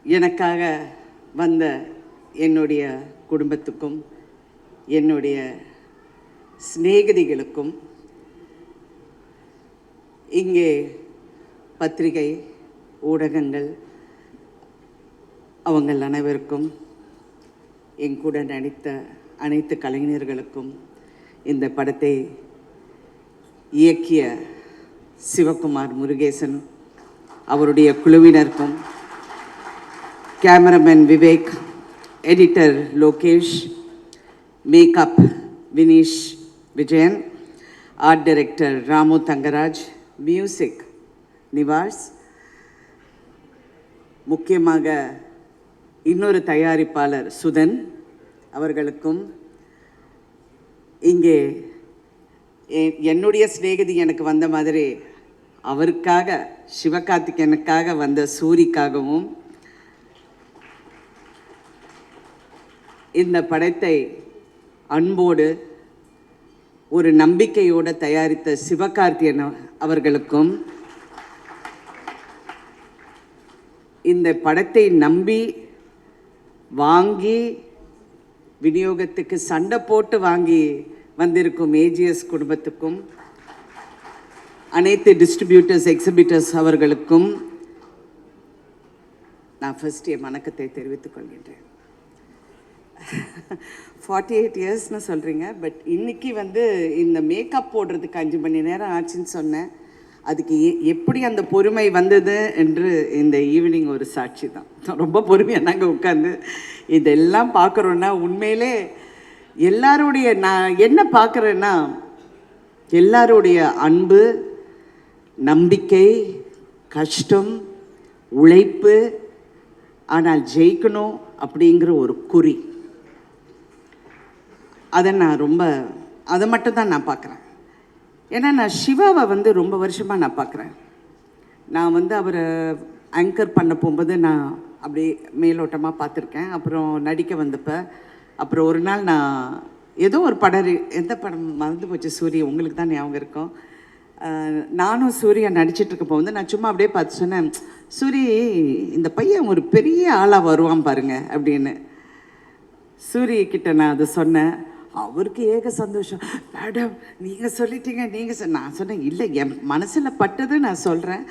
எனக்காக வந்த என்னுடைய குடும்பத்துக்கும் என்னுடைய சிநேகிதிகளுக்கும் இங்கே பத்திரிகை ஊடகங்கள் அவங்கள் அனைவருக்கும் என் கூட நடித்த அனைத்து கலைஞர்களுக்கும் இந்த படத்தை இயக்கிய சிவகுமார் முருகேசன் அவருடைய குழுவினருக்கும் cameraman Vivek, editor Lokesh, makeup Vineesh Vijayan, art director Ramu Thangaraj, music Nivas, முக்கியமாக இன்னொரு தயாரிப்பாளர் சுதன் அவர்களுக்கும், இங்கே என்னுடைய சிநேகிதி எனக்கு வந்த மாதிரி அவருக்காக சிவகார்த்திகேயனுக்காக வந்த சூரிக்காகவும், இந்த படத்தை அன்போடு ஒரு நம்பிக்கையோடு தயாரித்த சிவகார்த்திகேயன் அவர்களுக்கும், இந்த படத்தை நம்பி வாங்கி விநியோகத்துக்கு சண்டை போட்டு வாங்கி வந்திருக்கும் ஏஜிஎஸ் குடும்பத்துக்கும், அனைத்து டிஸ்ட்ரிபியூட்டர்ஸ் எக்ஸிபிட்டர்ஸ் அவர்களுக்கும் நான் ஃபர்ஸ்ட் என் வணக்கத்தை தெரிவித்துக் கொள்கின்றேன். 48 இயர்ஸ்னு சொல்கிறீங்க, பட் இன்றைக்கி இந்த மேக்கப் போடுறதுக்கு 5 மணி நேரம் ஆச்சுன்னு சொன்னேன். அதுக்கு எப்படி அந்த பொறுமை வந்தது என்று இந்த ஈவினிங் ஒரு சாட்சி தான். ரொம்ப பொறுமையாக நாங்கள் உட்காந்து இதெல்லாம் பார்க்குறோன்னா உண்மையிலே எல்லாருடைய நான் என்ன பார்க்குறேன்னா எல்லாருடைய அன்பு, நம்பிக்கை, கஷ்டம், உழைப்பு, ஆனால் ஜெயிக்கணும் அப்படிங்கிற ஒரு குறி. அதை மட்டும்தான் நான் பார்க்குறேன். ஏன்னா நான் சிவாவை ரொம்ப வருஷமாக நான் பார்க்குறேன். நான் அவரை ஆங்கர் பண்ண போகும்போது நான் அப்படியே மேலோட்டமாக பார்த்துருக்கேன். அப்புறம் நடிக்க வந்தப்போ, அப்புறம் ஒரு நாள் நான் ஏதோ ஒரு படம், எந்த படம் மறந்து போச்சு, சூரிய, உங்களுக்கு தான் ஞாபகம் இருக்கும். நானும் சூர்யா நடிச்சிட்ருக்க போகும்போது நான் சும்மா அப்படியே பார்த்து சொன்னேன், சூரி இந்த பையன் ஒரு பெரிய ஆளாக வருவான் பாருங்க அப்படின்னு. சூரியக்கிட்ட நான் அதை சொன்னேன். அவருக்கு ஏக சந்தோஷம். மேடம் நீங்கள் சொல்லிட்டீங்க, நான் சொன்னேன் இல்லை, என் மனசில் பட்டது நான் சொல்கிறேன்.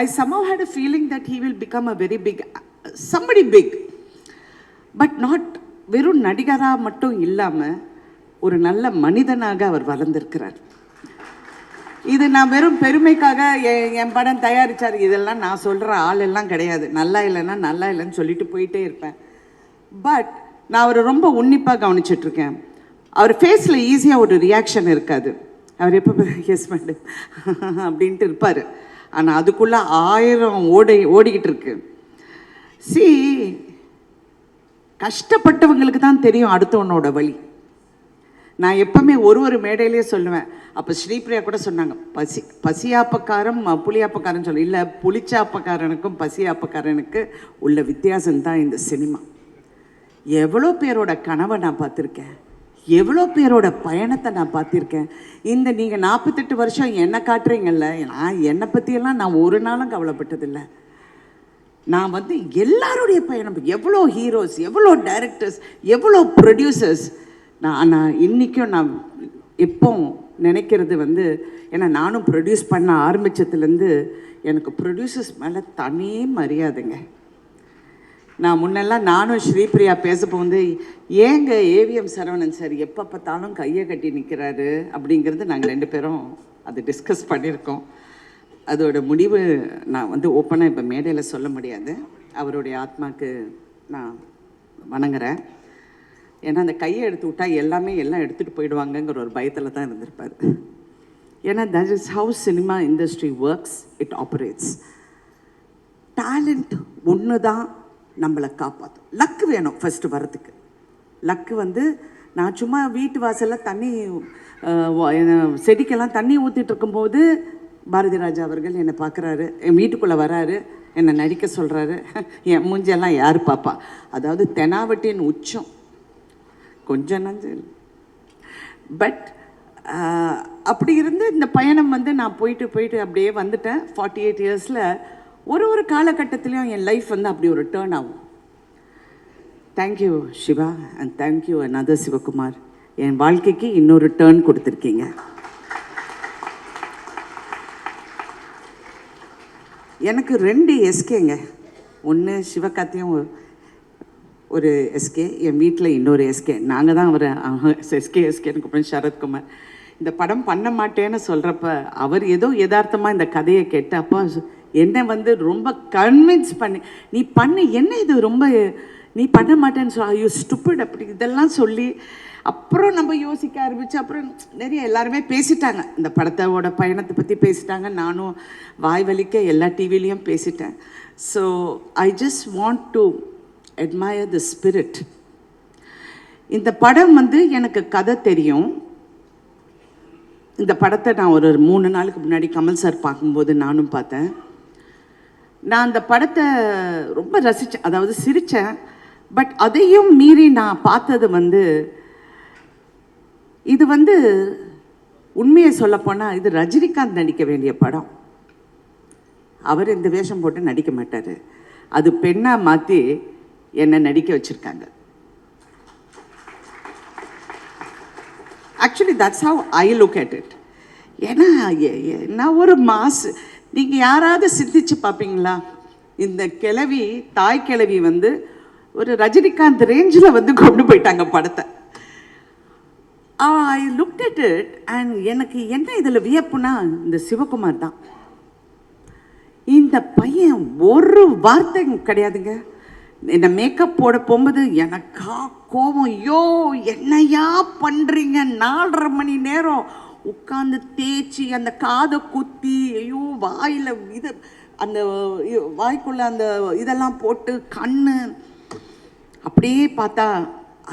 ஐ somehow had a feeling that he will become a very big, somebody big, but not வெறும் நடிகராக மட்டும் இல்லாமல் ஒரு நல்ல மனிதனாக அவர் வளர்ந்திருக்கிறார். இது நான் வெறும் பெருமைக்காக என் படம் தயாரித்தார் இதெல்லாம் நான் சொல்கிற ஆள் எல்லாம் கிடையாது. நல்லா இல்லைன்னா நல்லா இல்லைன்னு சொல்லிட்டு போயிட்டே இருப்பேன். பட் நான் அவரை ரொம்ப உன்னிப்பாக கவனிச்சிட்ருக்கேன். அவர் ஃபேஸில் ஈஸியாக ஒரு ரியாக்ஷன் இருக்காது. அவர் எப்போ எஸ் மேடம் அப்படின்ட்டு இருப்பார். ஆனால் அதுக்குள்ளே 1000 ஓடிக்கிட்டு இருக்கு. கஷ்டப்பட்டவங்களுக்கு தான் தெரியும் அடுத்தவனோட வழி. நான் எப்பவுமே ஒரு மேடையிலே சொல்லுவேன். அப்போ ஸ்ரீபிரியா கூட சொன்னாங்க, பசியாப்பக்காரன் புளியாப்பக்காரன் சொல்லி, இல்லை, புளிச்சாப்பக்காரனுக்கும் பசியாப்பக்காரனுக்கு உள்ள வித்தியாசம்தான் இந்த சினிமா. எவ்வளோ பேரோட கனவை நான் பார்த்துருக்கேன், எவ்வளோ பேரோட பயணத்தை நான் பார்த்துருக்கேன். நீங்கள் 48 வருஷம் என்னை காட்டுறீங்கல்ல, நான் என்னை பற்றியெல்லாம் நான் ஒரு நாளும் கவலைப்பட்டதில்லை. நான் எல்லாருடைய பயணம், எவ்வளோ ஹீரோஸ், எவ்வளோ டைரக்டர்ஸ், எவ்வளோ ப்ரொடியூசர்ஸ், நான் இன்றைக்கும் நான் எப்போ நினைக்கிறது ஏன்னா நானும் ப்ரொடியூஸ் பண்ண ஆரம்பித்ததுலேருந்து எனக்கு ப்ரொடியூசர்ஸ் மேலே தனி மரியாதைங்க. நான் முன்னெல்லாம் நானும் ஸ்ரீபிரியா பேசப்போ ஏங்க ஏவிஎம் சரவணன் சார் எப்போ பார்த்தாலும் கையை கட்டி நிற்கிறாரு அப்படிங்கிறது நாங்கள் 2 பேரும் அதை டிஸ்கஸ் பண்ணியிருக்கோம். அதோட முடிவு நான் ஓப்பனாக இப்போ மேடையில் சொல்ல முடியாது. அவருடைய ஆத்மாக்கு நான் வணங்குறேன். ஏன்னா அந்த கையை எடுத்து விட்டால் எல்லாம் எடுத்துகிட்டு போயிடுவாங்கங்கிற ஒரு பயத்தில் தான் இருந்திருப்பார். ஏன்னா that is how cinema industry works, it operates. Talent ஒன்று தான் நம்மளை காப்பாற்றும். லக்கு வேணும் ஃபஸ்ட்டு வரத்துக்கு. லக்கு நான் சும்மா வீட்டு வாசலில் தண்ணி செடிக்கெல்லாம் தண்ணி ஊற்றிட்டு இருக்கும்போது பாரதி ராஜா அவர்கள் என்னை பார்க்குறாரு, என் வீட்டுக்குள்ளே வராரு, என்னை நடிக்க சொல்கிறாரு. என் மூஞ்செல்லாம் யார் பாப்பா? அதாவது தெனாவட்டின் உச்சம், கொஞ்சம் நஞ்சு. பட் அப்படி இருந்து இந்த பயணம் நான் போயிட்டு அப்படியே வந்துட்டேன். 48 இயர்ஸில் ஒரு காலகட்டத்திலையும் என் லைஃப் வந்து அப்படி ஒரு டேர்ன் ஆகும். Thank you Siva and thank you another Sivakumar. என் வாழ்க்கைக்கு இன்னொரு டேர்ன் கொடுத்துருக்கீங்க. எனக்கு 2 எஸ்கேங்க. ஒன்று சிவகார்த்தியும் ஒரு எஸ்கே, என் வீட்டில் இன்னொரு எஸ்கே. நாங்கள் தான் அவரை எஸ்கேன்னு கூப்பிடுறேன், சரத்குமார். இந்த படம் பண்ண மாட்டேன்னு சொல்கிறப்ப அவர் ஏதோ யதார்த்தமாக இந்த கதையை கேட்டு அப்போ என்னை வந்து ரொம்ப கன்வின்ஸ் பண்ணி, நீ பண்ணு, என்ன இது ரொம்ப நீ பண்ண மாட்டேன்னு சொல்ல, யூ ஸ்டூபிட் அப்படி இதெல்லாம் சொல்லி அப்புறம் நம்ம யோசிக்க ஆரம்பிச்சு. அப்புறம் நிறைய எல்லாருமே பேசிட்டாங்க, இந்த படத்தோட பயணத்தை பற்றி பேசிட்டாங்க. நானும் வாய் வலிக்க எல்லா டிவிலையும் பேசிட்டேன். So I just want to admire the spirit. இந்த படம் வந்து எனக்கு கதை தெரியும். இந்த படத்தை நான் ஒரு 3 நாளுக்கு முன்னாடி கமல் சார் பார்க்கும்போது நானும் பார்த்தேன். நான் அந்த படத்தை ரொம்ப ரசித்தேன், அதாவது சிரித்தேன். பட் அதையும் மீறி நான் பார்த்தது வந்து, இது வந்து உண்மையை சொல்லப்போனால் இது ரஜினிகாந்த் நடிக்க வேண்டிய படம். அவர் இந்த வேஷம் போட்டு நடிக்க மாட்டார். அது பெண்ணாக மாற்றி என்னை நடிக்க வச்சுருக்காங்க. Actually that's how I look at it. ஏன்னா நான் ஒரு மாசு, நீங்கள் யாராவது சிந்திச்சு பார்ப்பீங்களா? இந்த கிழவி, தாய் கிழவி வந்து ஒரு ரஜினிகாந்த் ரேஞ்சில் வந்து கொண்டு போயிட்டாங்க படத்தை. I look at it and எனக்கு என்ன இதில் வியப்புனா, இந்த சிவகுமார் தான். இந்த பையன் ஒரு வார்த்தை கிடையாதுங்க. என்னை மேக்கப் போட போகும்போது எனக்கா கோபம், ஐயோ என்னையா பண்ணுறீங்க, 4.5 மணி நேரம் உட்காந்து தேய்ச்சி அந்த காதை குத்தி, ஐயோ வாயில் இது அந்த வாய்க்குள்ள அந்த இதெல்லாம் போட்டு கண்ணு அப்படியே பார்த்தா,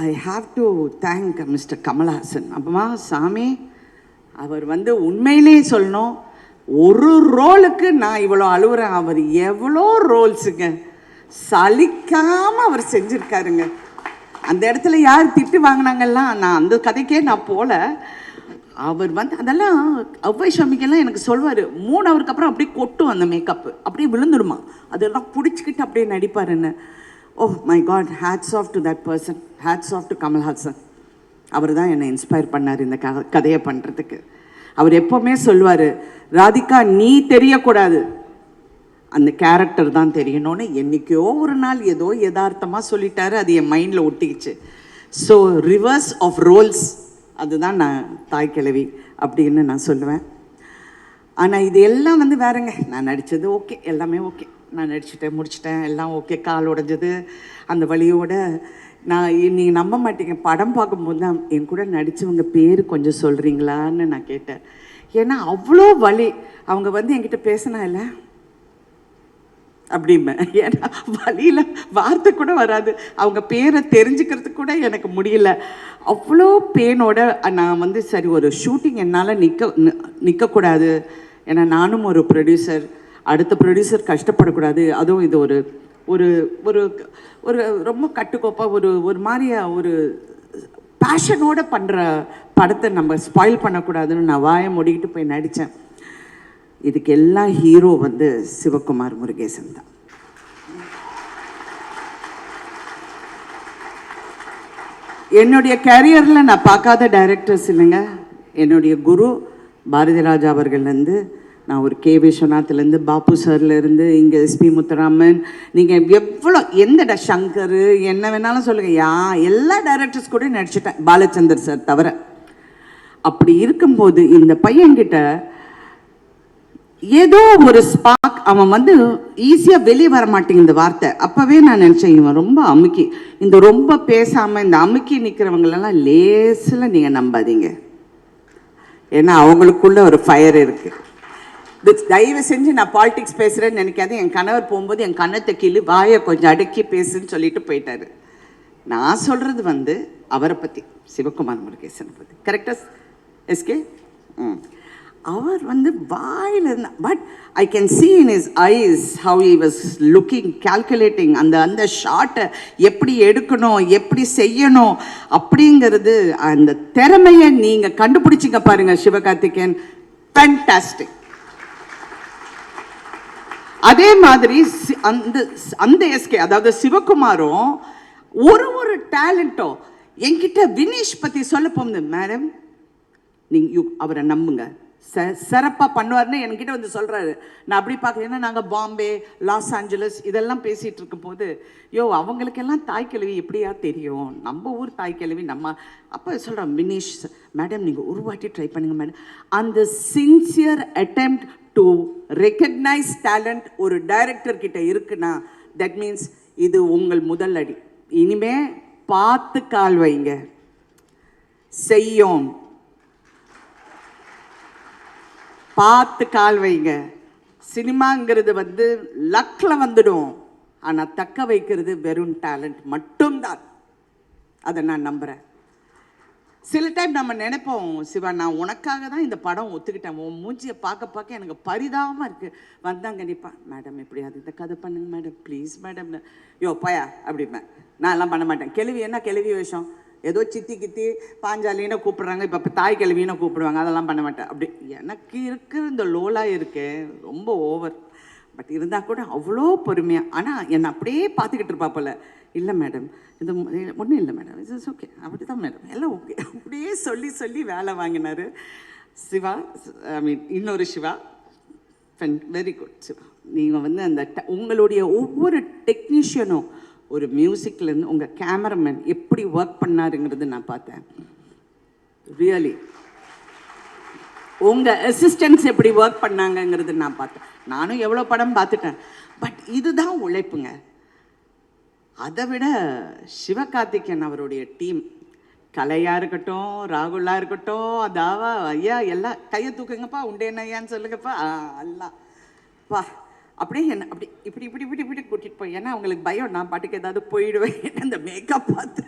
I have to thank mister Kamal Haasan. அப்பமா சாமி, அவர் வந்து உண்மையிலே சொல்லணும், ஒரு ரோலுக்கு நான் இவ்வளோ அழுவுறேன். அவர் எவ்வளோ ரோல்ஸுங்க சலிக்காமல் அவர் செஞ்சுருக்காருங்க. அந்த இடத்துல யார் திட்டு வாங்கினாங்கல்லாம், நான் அந்த கதைக்கே நான் போல. அவர் வந்து அதெல்லாம் அவ்வை ஷமிக்கெல்லாம் எனக்கு சொல்வார், 3 ஹவருக்கு அப்புறம் அப்படியே கொட்டும் அந்த மேக்கப்பு, அப்படியே விழுந்துடுமா, அதெல்லாம் பிடிச்சிக்கிட்டு அப்படியே நடிப்பாருன்னு. Oh my god, hats off to that person, hats off to Kamal Haasan. அவர் தான் என்னை இன்ஸ்பயர் பண்ணார் இந்த கதையை பண்ணுறதுக்கு. அவர் எப்போவுமே சொல்வார், ராதிகா நீ தெரியக்கூடாது, அந்த கேரக்டர் தான் தெரியணும்னு. என்றைக்கோ ஒரு நாள் ஏதோ யதார்த்தமாக சொல்லிட்டாரு, அது என் மைண்டில் ஒட்டிக்கிச்சு. ஸோ ரிவர்ஸ் ஆஃப் ரோல்ஸ், அதுதான் நான் தாய் கிழவி அப்படின்னு நான் சொல்லுவேன். ஆனால் இது எல்லாம் வந்து வேறங்க. நான் நடித்தது ஓகே, எல்லாமே ஓகே, நான் நடிச்சுட்டேன், முடிச்சிட்டேன், எல்லாம் ஓகே. கால் உடைஞ்சது அந்த வழியோட நான், நீங்கள் நம்ப மாட்டீங்க, படம் பார்க்கும்போது தான் என் கூட நடித்தவங்க பேர் கொஞ்சம் சொல்கிறீங்களான்னு நான் கேட்டேன். ஏன்னா அவ்வளோ வலி. அவங்க வந்து என்கிட்ட பேசினா இல்லை அப்படிம்பேன். ஏன்னா வழியில் வார்த்தை கூட வராது, அவங்க பேரை தெரிஞ்சுக்கிறதுக்கு கூட எனக்கு முடியல. அவ்வளோ பெயினோட நான் வந்து சரி ஒரு ஷூட்டிங் என்னால் நிற்கக்கூடாது. ஏன்னா நானும் ஒரு ப்ரொடியூசர், அடுத்த ப்ரொடியூசர் கஷ்டப்படக்கூடாது. அதுவும் இது ஒரு ஒரு ஒரு ஒரு ரொம்ப கட்டுக்கோப்பாக ஒரு மாதிரியா ஒரு பேஷனோடு பண்ணுற படத்தை நம்ம ஸ்பாயில் பண்ணக்கூடாதுன்னு நான் வாயை மூடிக்கிட்டு போய் நடித்தேன். இதுக்கு எல்லாம் ஹீரோ வந்து சிவகுமார் முருகேசன் தான். என்னுடைய கேரியரில் நான் பார்க்காத டைரக்டர்ஸ் இல்லைங்க. என்னுடைய குரு பாரதி ராஜா அவர்கள்லேருந்து, நான் ஒரு கே விஸ்வநாத்லேருந்து, பாபு சார்லேருந்து, இங்கே எஸ்பி முத்துராமன், நீங்கள் எவ்வளோ எந்த சங்கர் என்ன வேணாலும் சொல்லுங்கள், எல்லா டைரக்டர்ஸ் கூட நடிச்சிட்டேன், பாலச்சந்தர் சார் தவிர. அப்படி இருக்கும்போது இந்த பையன்கிட்ட ஏதோ ஒரு ஸ்பார்க், அவன் வந்து ஈஸியாக வெளியே வர மாட்டேங்குது இந்த வார்த்தை. அப்போவே நான் நினச்சேன், இவன் ரொம்ப அமுக்கி, இந்த ரொம்ப பேசாமல் இந்த அமுக்கி நிற்கிறவங்களெல்லாம் லேசில் நீங்கள் நம்பாதீங்க. ஏன்னா அவங்களுக்குள்ள ஒரு ஃபயர் இருக்குது. தயவு செஞ்சு நான் பாலிடிக்ஸ் பேசுகிறேன்னு நினைக்காது. என் கணவர் போகும்போது என் கண்ணத்தை கிள்ளி வாயை கொஞ்சம் அடக்கி பேசுன்னு சொல்லிட்டு போயிட்டாரு. நான் சொல்கிறது வந்து அவரை பற்றி, சிவகுமார் முருகேசனை பற்றி. கரெக்டாக எஸ்கே? அவர் வந்து வாயில் இருந்தால், but I can see in his eyes how he was looking, calculating. அந்த ஷாட்டை எப்படி எடுக்கணும், எப்படி செய்யணும் அப்படிங்கிறது, அந்த திறமையை நீங்கள் கண்டுபிடிச்சிங்க பாருங்கள் சிவகார்த்திகேயன். ஃபேண்டாஸ்டிக். அதே மாதிரி அந்த அந்த எஸ்கே அதாவது சிவகுமாரும் ஒரு டேலண்ட்டும் என்கிட்ட வினீஷ் பத்தி சொல்ல போகுது. மேடம் நீங்க அவரை நம்புங்க, சிறப்பா பண்ணுவார்னு என்கிட்ட வந்து சொல்றாரு. நான் அப்படி பார்க்குறேன். ஏன்னா நாங்கள் பாம்பே, லாஸ் ஏஞ்சலஸ் இதெல்லாம் பேசிட்டு இருக்கும் போது, அவங்களுக்கெல்லாம் தாய் கிழவி எப்படியா தெரியும், நம்ம ஊர் தாய் கிழவி நம்ம. அப்போ சொல்கிறோம், வினீஷ் மேடம் நீங்கள் ஒரு வாட்டி ட்ரை பண்ணுங்க மேடம். அந்த sincere attempt to recognise talent ஒரு டைரக்டர் கிட்ட இருக்குன்னா தட் மீன்ஸ் இது உங்கள் முதல் அடி. இனிமே பார்த்து கால் வைங்க, செய்யும் பார்த்து கால் வைங்க. சினிமாங்கிறது வந்து லக்கில் வந்துடும், ஆனால் தக்க வைக்கிறது வெறும் டேலண்ட் மட்டும்தான். அதை நான் நம்புகிறேன். சில டைம் நம்ம நினைப்போம், சிவா நான் உனக்காக தான் இந்த படம் ஒத்துக்கிட்டேன், உன் மூஞ்சியை பார்க்க எனக்கு பரிதாபமாக இருக்குது. வந்தாங்க நிற்பான், மேடம் எப்படியாவது இந்த கதை பண்ணுங்க மேடம் ப்ளீஸ் மேடம்னு. பயா அப்படிப்பேன். நான் எல்லாம் பண்ண மாட்டேன். கேள்வி என்ன கேள்வி விஷயம், ஏதோ சித்தி கித்தி பாஞ்சாலின்னு கூப்பிடுறாங்க, இப்போ தாய் கிழவின்னு கூப்பிடுவாங்க, அதெல்லாம் பண்ண மாட்டேன். அப்படி எனக்கு இருக்கிற இந்த லோலா இருக்கு ரொம்ப ஓவர். பட் இருந்தால் கூட அவ்வளோ பொறுமையாக. ஆனால் என்னை அப்படியே பார்த்துக்கிட்டு இருப்பா போல. இல்லை மேடம் இது ஒன்றும் இல்லை மேடம், இட்ஸ் ஓகே, அப்படி தான் மேடம் எல்லாம் ஓகே அப்படியே சொல்லி வேலை வாங்கினார் சிவா. ஐ மீன் இன்னொரு சிவா, வெரி குட் சிவா. நீங்கள் வந்து அந்த உங்களுடைய ஒவ்வொரு டெக்னீஷியனும் ஒரு மியூசிக்லேருந்து உங்கள் கேமராமேன் எப்படி ஒர்க் பண்ணாருங்கிறது நான் பார்த்தேன். ரியலி உங்கள் அசிஸ்டன்ட்ஸ் எப்படி ஒர்க் பண்ணாங்கங்கிறது நான் பார்த்தேன். நானும் எவ்வளோ படம் பார்த்துட்டேன். பட் இதுதான் உழைப்புங்க. அதை விட சிவகார்த்திகேயன் அவருடைய டீம், கலையாக இருக்கட்டும், ராகுலாக இருக்கட்டும், அதாவா ஐயா எல்லாம் கையை தூக்குங்கப்பா, உண்டேன்னு ஐயான்னு சொல்லுங்கப்பா, எல்லாம் பா அப்படியே என்ன அப்படி இப்படி கூட்டிகிட்டு போய். ஏன்னா அவங்களுக்கு பயம், நான் பாட்டுக்கு ஏதாவது போயிடுவேன், அந்த மேக்கப் பார்த்து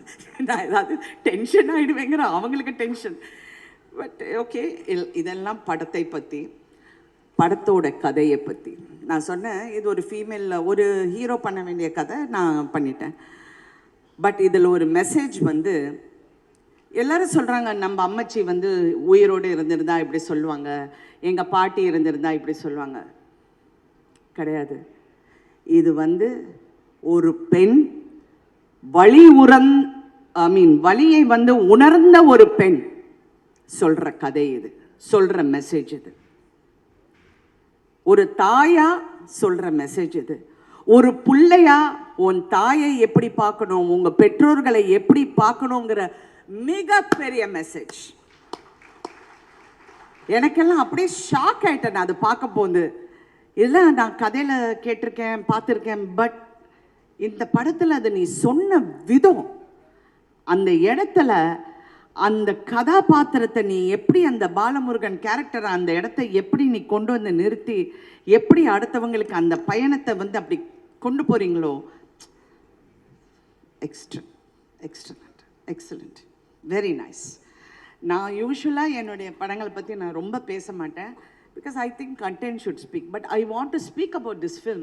நான் ஏதாவது டென்ஷன் ஆகிடுவேங்கிற அவங்களுக்கு டென்ஷன். பட் ஓகே, இதெல்லாம் படத்தை பற்றி, படத்தோட கதையை பற்றி நான் சொன்னேன். இது ஒரு ஃபீமேல், ஒரு ஹீரோ பண்ண வேண்டிய கதை நான் பண்ணிட்டேன். பட் இதில் ஒரு மெசேஜ் வந்து எல்லாரும் சொல்கிறாங்க, நம்ம அம்மச்சி வந்து உயிரோடு இருந்திருந்தா இப்படி சொல்லுவாங்க, எங்கள் பாட்டி இருந்திருந்தா இப்படி சொல்லுவாங்க. கிடையாது. இது வந்து ஒரு பெண் வலியை வந்து உணர்ந்த ஒரு பெண் சொல்ற கதை இது, சொல்ற மெசேஜ் இது. ஒரு தாயா சொல்ற மெசேஜ் இது. ஒரு பிள்ளையா உன் தாயை எப்படி பார்க்கணும், உங்க பெற்றோர்களை எப்படி பார்க்கணுங்கிற மிகப்பெரிய மெசேஜ். எனக்கெல்லாம் அப்படியே ஷாக் ஆயிட்டேன் அதை பார்க்க போது. இதெல்லாம் நான் கதையில் கேட்டிருக்கேன், பார்த்துருக்கேன். பட் இந்த படத்தில் அதை நீ சொன்ன விதம், அந்த இடத்துல அந்த கதாபாத்திரத்தை நீ எப்படி, அந்த பாலமுருகன் கேரக்டரை அந்த இடத்த எப்படி நீ கொண்டு வந்து நிறுத்தி, எப்படி அடுத்தவங்களுக்கு அந்த பயணத்தை வந்து அப்படி கொண்டு போகிறீங்களோ, எக்ஸலண்ட், வெரி நைஸ். நான் யூஸ்வலாக என்னுடைய படங்களை பற்றி நான் ரொம்ப பேச மாட்டேன், because I think content should speak, but I want to speak about this film.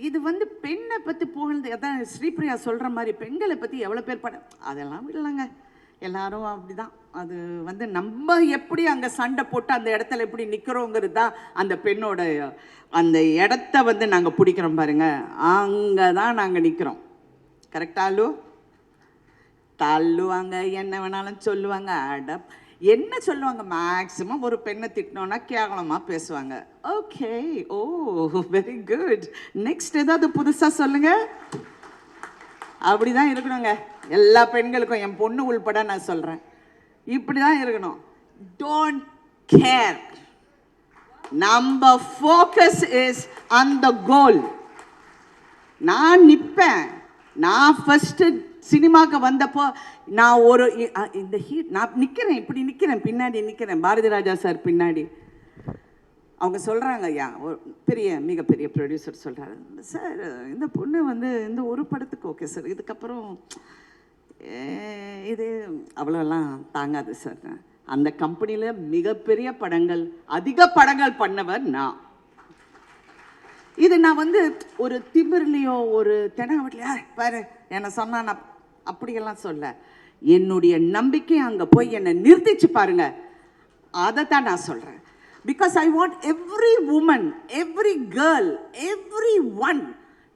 இது வந்து பெண்ணை பற்றி புகழ்ந்து, அதான் ஸ்ரீபிரியா சொல்கிற மாதிரி பெண்களை பற்றி எவ்வளோ பேர் படம், அதெல்லாம் இல்லைங்க, எல்லாரும் அப்படிதான். அது வந்து நம்ம எப்படி அங்கே சண்டை போட்டு அந்த இடத்துல எப்படி நிற்கிறோங்கிறது தான் அந்த பெண்ணோட அந்த இடத்த வந்து நாங்கள் பிடிக்கிறோம் பாருங்க, அங்கே தான் நாங்கள் நிற்கிறோம். கரெக்டாலு தள்ளுவாங்க, என்ன வேணாலும் சொல்லுவாங்க, என்ன சொல்லுவாங்க, மேக்ஸிமம் ஒரு பெண்ணை திட்டினோன்னா கேவலமாக பேசுவாங்க. ஓகே, ஓ வெரி குட். நெக்ஸ்ட் ஏதாவது புதுசாக சொல்லுங்க. அப்படி தான் இருக்கணுங்க எல்லா பெண்களுக்கும், என் பொண்ணு உள்பட நான் சொல்கிறேன், இப்படி தான் இருக்கணும். டோன்ட் கேர், நம்ம ஃபோக்கஸ் இஸ் ஆன் த கோல். நான் நிற்பேன். நான் ஃபஸ்ட்டு சினிமாவுக்கு வந்தப்போ நான் ஒரு இந்த நான் நிற்கிறேன், இப்படி நிற்கிறேன், பின்னாடி நிற்கிறேன், பாரதி ராஜா சார் பின்னாடி. அவங்க சொல்கிறாங்க, ஐயா ஒரு மிகப்பெரிய ப்ரொடியூசர் சொல்கிறாரு, சார் இந்த பொண்ணு வந்து இந்த ஒரு படத்துக்கு ஓகே சார், இதுக்கப்புறம் இது அவ்வளோலாம் தாங்காது சார். அந்த கம்பெனியில் மிகப்பெரிய படங்கள், அதிக படங்கள் பண்ணவர் நான். இது நான் வந்து ஒரு திமிர்லையோ ஒரு தெனாவட்லையோ பாரு என்னை சொன்னா நான் அப்படியெல்லாம் சொல்ல, என்னுடைய நம்பிக்கை அங்கே போய் என்னை நிறுத்திச்சு பாருங்க, அதை தான் நான் சொல்கிறேன். Because I want every woman, every girl, everyone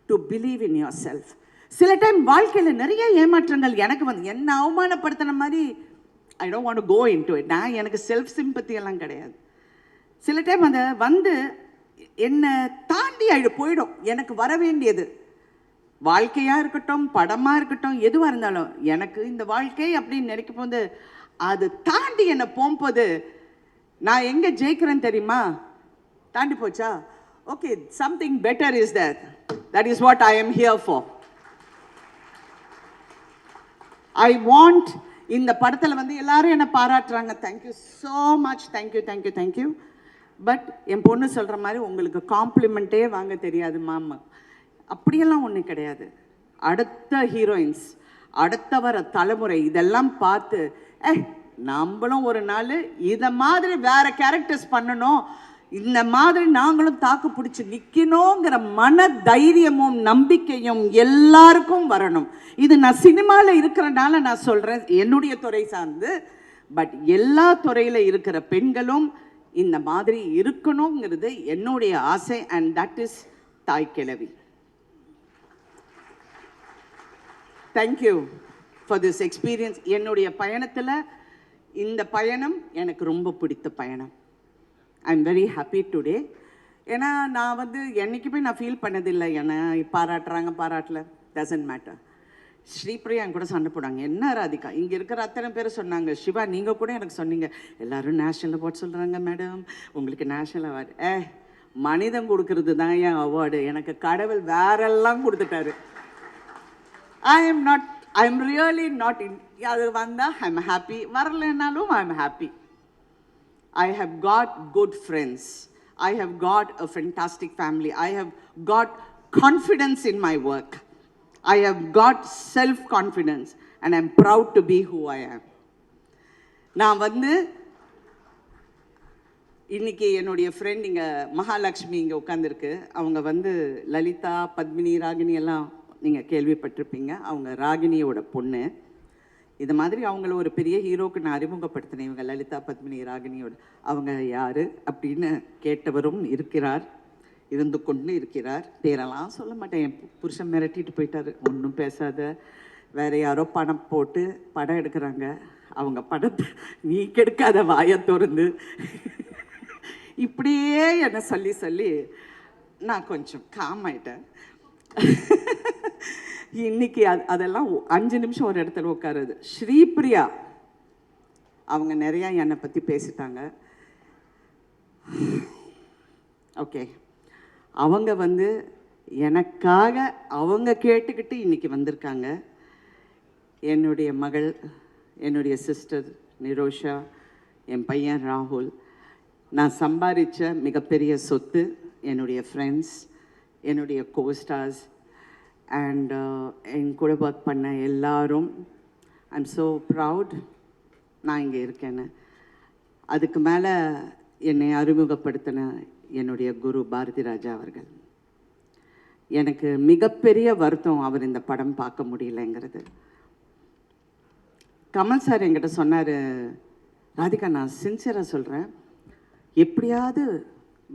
to believe in yourself. சில டைம் வாழ்க்கையில் நிறைய ஏமாற்றங்கள் எனக்கு வந்து என்ன அவமானப்படுத்தின மாதிரி I don't want to go into it. நான் எனக்கு செல்ஃப் சிம்பத்தி எல்லாம் கிடையாது. சில டைம் அந்த வந்து என்னை தாண்டி போயிடும். எனக்கு வர வேண்டியது வாழ்க்கையாக இருக்கட்டும், படமாக இருக்கட்டும், எதுவாக இருந்தாலும் எனக்கு இந்த வாழ்க்கை அப்படின்னு நினைக்கும் போது அது தாண்டி என்னை போகும்போது நான் எங்கே ஜெயிக்கிறேன்னு தெரியுமா? தாண்டி போச்சா? Okay, something better is there. That is what I am here for. I want இந்த படத்தில் வந்து எல்லாரும் என்னை பாராட்டுறாங்க. Thank you so much. Thank you thank you thank you. But என் பொண்ணு சொல்கிற மாதிரி உங்களுக்கு காம்ப்ளிமெண்ட்டே வாங்க தெரியாது மாமா. அப்படியெல்லாம் ஒன்றும் கிடையாது. அடுத்த ஹீரோயின்ஸ், அடுத்த வர தலைமுறை இதெல்லாம் பார்த்து நம்மளும் ஒரு நாள் இதை மாதிரி வேற கேரக்டர்ஸ் பண்ணணும், இந்த மாதிரி நாங்களும் தாக்கு பிடிச்சி நிற்கணுங்கிற மன தைரியமும் நம்பிக்கையும் எல்லாருக்கும் வரணும். இது நான் சினிமாவில் இருக்கிறனால நான் சொல்கிறேன், என்னுடைய துறை சார்ந்து. பட் எல்லா துறையில் இருக்கிற பெண்களும் இந்த மாதிரி இருக்கணுங்கிறது என்னுடைய ஆசை. அண்ட் தட் இஸ் தாய் கிழவி. Thank you for this experience. என்னுடைய பயணத்தில் இந்த பயணம் எனக்கு ரொம்ப பிடித்த பயணம். I am very happy today. ஏன்னா நான் வந்து என்றைக்குமே நான் ஃபீல் பண்ணதில்லை என்னை பாராட்டுறாங்க பாராட்டல, டசன்ட் மேட்டர். ஸ்ரீபிரியா கூட சண்டை போடாங்க, என்ன ராதிகா இங்கே இருக்கிற அத்தனை பேர் சொன்னாங்க. சிவா நீங்கள் கூட எனக்கு சொன்னீங்க எல்லோரும் நேஷ்னல் அவார்ட் சொல்கிறாங்க மேடம், உங்களுக்கு நேஷ்னல் அவார்டு. மனிதன் கொடுக்கறது தான் என் அவார்டு. எனக்கு கடவுள் வேறெல்லாம் கொடுத்துட்டாரு. I am really not in. அது வந்தால் ஐ எம் ஹாப்பி, வரலைன்னாலும் I am happy. I have got good friends. I have got a fantastic family. I have got confidence in my work. I have got self-confidence and I'm proud to be who I am. நான் வந்து இன்னைக்கு என்னுடைய friend இங்கே மகாலட்சுமி இங்கே உட்காந்துருக்கு. அவங்க வந்து லலிதா, பத்மினி, ராகினி எல்லாம் நீங்கள் கேள்விப்பட்டிருப்பீங்க. அவங்க ராகினியோட பொண்ணு. இது மாதிரி அவங்கள ஒரு பெரிய ஹீரோக்கு நான் அறிமுகப்படுத்தினேன். இவங்க லலிதா, பத்மினி, ராகினியோட. அவங்க யார் அப்படின்னு கேட்டவரும் இருக்கிறார், இருந்து கொண்டு இருக்கிறார். பேரெல்லாம் சொல்ல மாட்டேன், என் புருஷன் மிரட்டிட்டு போயிட்டார். ஒன்றும் பேசாத, வேற யாரோ பணம் போட்டு படம் எடுக்கிறாங்க, அவங்க படத்தை நீ கெடுக்காத வாயை திறந்து இப்படியே என்னை சொல்லி சொல்லி நான் கொஞ்சம் காம் ஆயிட்டேன். இன்னைக்கு அதெல்லாம் 5 நிமிஷம் ஒரு இடத்துல உட்காருது. ஸ்ரீபிரியா அவங்க நிறையா என்னை பற்றி பேசிட்டாங்க. ஓகே, அவங்க வந்து எனக்காக அவங்க கேட்டுக்கிட்டு இன்னைக்கு வந்திருக்காங்க. என்னுடைய மகள், என்னுடைய சிஸ்டர் நிரோஷா, என் பையன் ராகுல், நான் சம்பாதிச்ச மிகப்பெரிய சொத்து என்னுடைய ஃப்ரெண்ட்ஸ், என்னுடைய கோஸ்டார்ஸ் அண்ட் என் கூட ஒர்க் பண்ண எல்லாரும். ஐ எம் ஸோ ப்ரவுட் நான் இங்கே இருக்கேன்னு. அதுக்கு மேலே என்னை அறிமுகப்படுத்தின என்னுடைய குரு பாரதி ராஜா அவர்கள். எனக்கு மிகப்பெரிய வருத்தம் அவர் இந்த படம் பார்க்க முடியலைங்கிறது. கமல் சார் என்கிட்ட சொன்னார், ராதிகா நான் சின்சியராக சொல்கிறேன், எப்படியாவது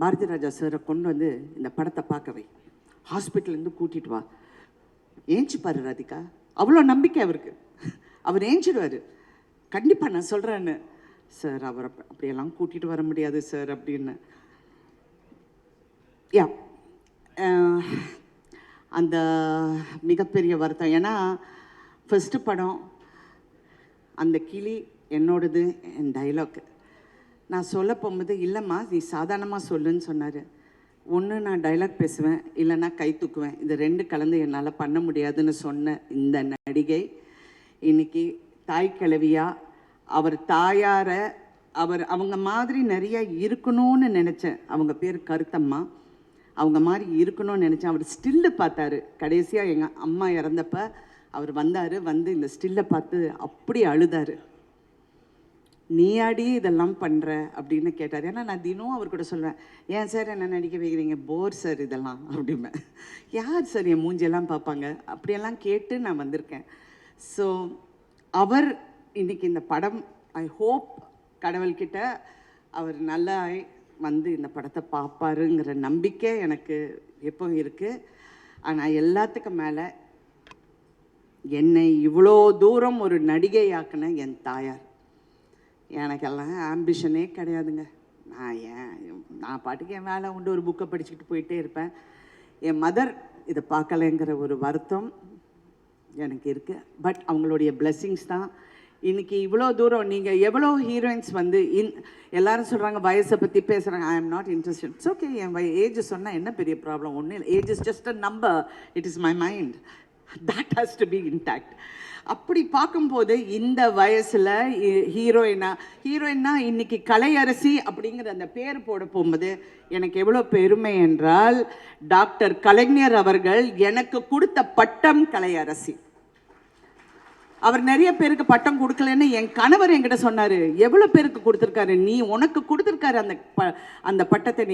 பாரதி ராஜா சாரை கொண்டு வந்து இந்த படத்தை பார்க்க வை, ஹாஸ்பிட்டல்லேருந்து கூட்டிகிட்டு வா, ஏஞ்சிப்பார் ராதிகா. அவ்வளோ நம்பிக்கை அவருக்கு, அவர் ஏஞ்சிடுவார் கண்டிப்பாக, நான் சொல்கிறேன்னு. சார் அவரை அப்படியெல்லாம் கூட்டிகிட்டு வர முடியாது சார் அப்படின்னு. யா, அந்த மிகப்பெரிய வருத்தம். ஏன்னா ஃபஸ்ட்டு படம், அந்த கிளி என்னோடது, என் டைலாக். நான் சொல்ல போகும்போது இல்லைம்மா நீ சாதாரணமாக சொல்லுன்னு சொன்னார். ஒன்று நான் டைலாக் பேசுவேன், இல்லைன்னா கை தூக்குவேன், இது 2 கலந்து என்னால் பண்ண முடியாதுன்னு சொன்ன இந்த நடிகை இன்னைக்கு தாய் கிழவியாக, அவர் தாயாரை அவங்க மாதிரி நிறையா இருக்கணும்னு நினச்சேன். அவங்க பேர் கருத்தம்மா. அவங்க மாதிரி இருக்கணும்னு நினச்சேன். அவர் ஸ்டில்லு பார்த்தாரு. கடைசியாக எங்கள் அம்மா இறந்தப்ப அவர் வந்தார், வந்து இந்த ஸ்டில்லை பார்த்து அப்படி அழுதார். நீ அடி இதெல்லாம் பண்ணுற அப்படின்னு கேட்டார். ஏன்னா நான் தினம் அவர் கூட சொல்வேன், ஏன் சார் என்ன நடிக்க வைக்கிறீங்க, போர் சார் இதெல்லாம் அப்படிம்பேன். யார் சார் என் மூஞ்செல்லாம் பார்ப்பாங்க, அப்படியெல்லாம் கேட்டு நான் வந்திருக்கேன். ஸோ அவர் இன்னைக்கு இந்த படம், ஐ ஹோப் கடவுள்கிட்ட அவர் நல்லா வந்து இந்த படத்தை பார்ப்பாருங்கிற நம்பிக்கை எனக்கு எப்பவும் இருக்குது. ஆனால் எல்லாத்துக்கும் மேலே என்னை இவ்வளோ தூரம் ஒரு நடிகையாக்குன என் தாயார். எனக்கெல்லாம் ஆம்பிஷனே கிடையாதுங்க. நான் பாட்டுக்கு என் வேலை உண்டு, ஒரு புக்கை படிச்சுக்கிட்டு போயிட்டே இருப்பேன். என் மதர் இதை பார்க்கலைங்கிற ஒரு வருத்தம் எனக்கு இருக்குது. பட் அவங்களுடைய பிளெஸ்ஸிங்ஸ் தான் இன்னைக்கு இவ்வளோ தூரம். நீங்கள் எவ்வளோ ஹீரோயின்ஸ் வந்து எல்லாரும் சொல்கிறாங்க வயசை பற்றி பேசுகிறாங்க. I am not interested. It's okay. என் ஏஜ் சொன்னால் என்ன பெரிய ப்ராப்ளம்? ஒன்றும் இல்லை. Age is just a number. It is my mind. That has to be intact. அப்படி பார்க்கும்போது இந்த வயசில் ஹீரோயினா இன்னைக்கு கலையரசி அப்படிங்கிற அந்த பேர் போட போகும்போது எனக்கு எவ்வளோ பெருமை என்றால், டாக்டர் கலைஞர் அவர்கள் எனக்கு கொடுத்த பட்டம் கலையரசி. அவர் நிறைய பேருக்கு பட்டம் கொடுக்கலன்னு என் கணவர் என்கிட்ட சொன்னார். எவ்வளோ பேருக்கு கொடுத்துருக்காரு, நீ உனக்கு கொடுத்துருக்காரு அந்த பட்டத்தை,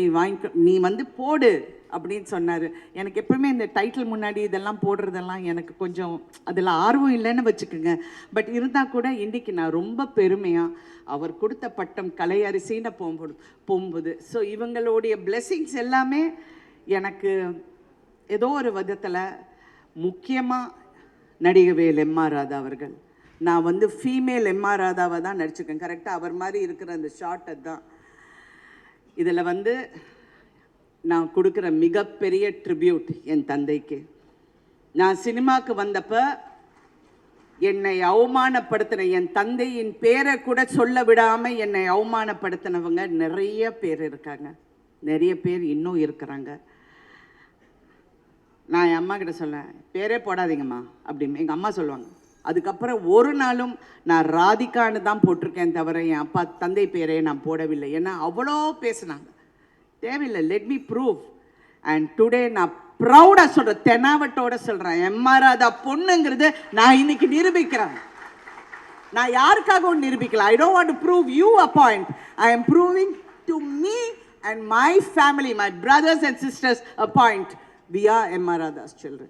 நீ வந்து போடு அப்படின்னு சொன்னார். எனக்கு எப்பவுமே இந்த டைட்டில் முன்னாடி இதெல்லாம் போடுறதெல்லாம் எனக்கு கொஞ்சம் அதில் ஆர்வம் இல்லைன்னு வச்சுக்கோங்க. பட் இருந்தால் கூட இன்றைக்கி நான் ரொம்ப பெருமையாக அவர் கொடுத்த பட்டம் கலையரசின்னு போகும்போது ஸோ இவங்களுடைய பிளெஸ்ஸிங்ஸ் எல்லாமே எனக்கு ஏதோ ஒரு விதத்தில் முக்கியமாக நடிகவேல் எம்ஆர் ராதா அவர்கள். நான் வந்து ஃபீமேல் எம்ஆர் ராதாவை தான் நடிச்சிருக்கேன். கரெக்டாக அவர் மாதிரி இருக்கிற அந்த ஷார்ட்டை தான் இதில் வந்து நான் கொடுக்குற மிகப்பெரிய ட்ரிபியூட் என் தந்தைக்கு. நான் சினிமாவுக்கு வந்தப்போ என்னை அவமானப்படுத்தின என் தந்தையின் பேரை கூட சொல்ல விடாமல் என்னை அவமானப்படுத்தினவங்க நிறைய பேர் இருக்காங்க. நிறைய பேர் இன்னும் இருக்கிறாங்க. நான் என் அம்மா கிட்ட சொல்லுவேன், பேரே போடாதீங்கம்மா அப்படின்னு. எங்கள் அம்மா சொல்லுவாங்க. அதுக்கப்புறம் ஒரு நாளும் நான் ராதிகான்னு தான் போட்டிருக்கேன் தவிர என் அப்பா தந்தை பேரே நான் போடவில்லை. ஏன்னா அவ்வளோ பேசுனாங்க. தேவையில்லை. Let me prove. And today நான் ப்ரௌடாக சொல்கிறேன், தெனாவட்டோட சொல்கிறேன், எம்ஆர் ராதா பொண்ணுங்கிறது நான் இன்னைக்கு நிரூபிக்கிறேன். நான் யாருக்காகவும் நிரூபிக்கல. I don't want to prove you a point. I am proving to me and my family, my brothers and sisters a point. We are M.R. Radha's children.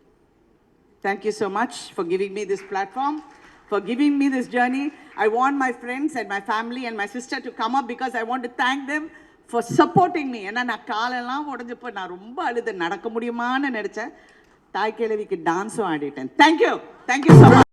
Thank you so much for giving me this platform, for giving me this journey. I want my friends and my family and my sister to come up because I want to thank them for supporting me. ஏன்னா நான் காலெல்லாம் உடஞ்சப்போ நான் ரொம்ப அழுது நடக்க முடியுமான்னு நினச்சேன். தாய் கிழவிக்கு டான்ஸும் ஆடிட்டேன். Thank you so much.